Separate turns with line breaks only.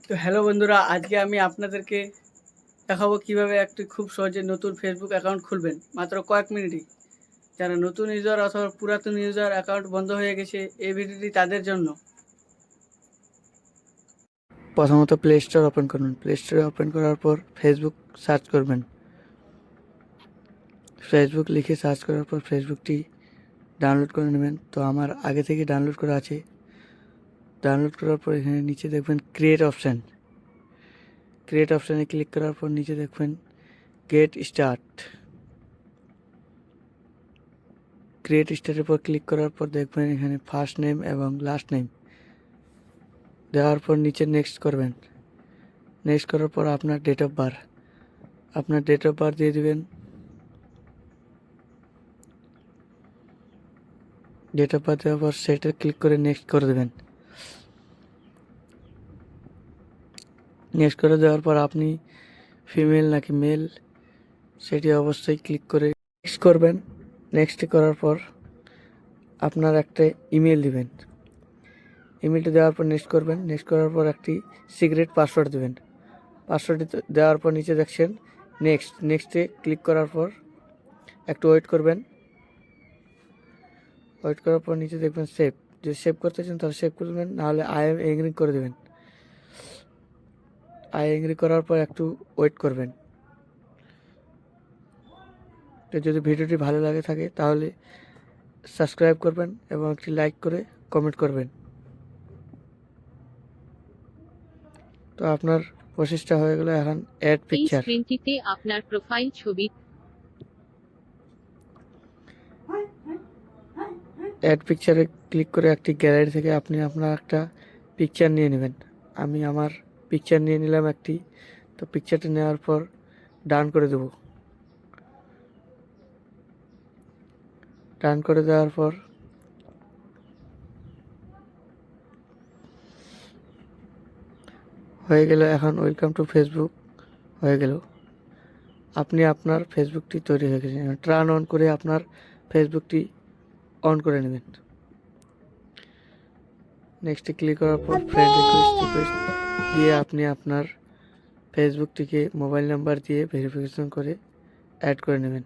তো হ্যালো বন্ধুরা, আজকে আমি আপনাদেরকে দেখাবো কিভাবে একটি খুব সহজে নতুন ফেসবুক অ্যাকাউন্ট খুলবেন মাত্র কয়েক মিনিটেই। যারা নতুন ইউজার অথবা পুরাতন ইউজার অ্যাকাউন্ট বন্ধ হয়ে গেছে, এই ভিডিওটি তাদের জন্য। প্রথমত প্লে স্টোর ওপেন করবেন। প্লে স্টোরে ওপেন করার পর ফেসবুক সার্চ করবেন। ফেসবুক লিখে সার্চ করার পর ফেসবুকটি ডাউনলোড করে নেবেন। তো আমার আগে থেকে ডাউনলোড করা আছে। ডাউনলোড করার পর এখানে নিচে দেখবেন ক্রিয়েট অপশান। ক্রিয়েট অপশানে ক্লিক করার পর নিচে দেখবেন গেট স্টার্ট। ক্রিয়েট স্টারের পর ক্লিক করার পর দেখবেন এখানে ফার্স্ট নেম এবং লাস্ট নেম দেওয়ার পর নিচে নেক্সট করবেন। নেক্সট করার পর আপনার ডেট অফ বার্থ দিয়ে দিবেন। ডেট অফ বার্থ দেওয়ার পর সেটা ক্লিক করে নেক্সট করে দেবেন। নেক্সট করে দেওয়ার পর আপনি ফিমেল নাকি মেল সেটি অবশ্যই ক্লিক করে নেক্সট করবেন। নেক্সট করার পর আপনার একটা ইমেল দিবেন। ইমেলটা দেওয়ার পর নেক্সট করবেন। নেক্সট করার পর একটি সিক্রেট পাসওয়ার্ড দেবেন। পাসওয়ার্ড দেওয়ার পর নিচে দেখছেন নেক্সটে ক্লিক করার পর একটু ওয়েট করবেন। ওয়েট করার পর নিচে দেখবেন সেভ। যদি সেভ করতে চান তাহলে সেভ করবেন, নাহলে আই এম এগ্রি করে দেবেন। আই এগ্রি করার পর একটু ওয়েট করবেন। তো যদি ভিডিওটি ভালো লাগে থাকে তাহলে সাবস্ক্রাইব করবেন এবং একটি লাইক করে কমেন্ট করবেন। তো আপনার প্রসেসটা হয়ে গেল। এখন অ্যাড
এই
পিকচার।
স্ক্রিনটিতে আপনার প্রোফাইল ছবি
অ্যাড পিকচারে ক্লিক করে একটি গ্যালারি থেকে আপনি আপনার একটা পিকচার নিয়ে নেবেন। আমি আমার পিকচার নিয়ে নিলাম একটি। তো পিকচারটা নেওয়ার পর ডান করে দেব। ডান করে দেওয়ার পর হয়ে গেল। এখন ওয়েলকাম টু ফেসবুক হয়ে গেল। আপনি আপনার ফেসবুকটি তৈরি হয়ে গেছে। টার্ন অন করে আপনার ফেসবুকটি অন করে নেবেন। নেক্সটে ক্লিক করার পর ফ্রেন্ড রিকোয়েস্ট দিয়ে আপনি আপনার ফেসবুকটিকে মোবাইল নাম্বার দিয়ে ভেরিফিকেশন করে অ্যাড করে নেবেন।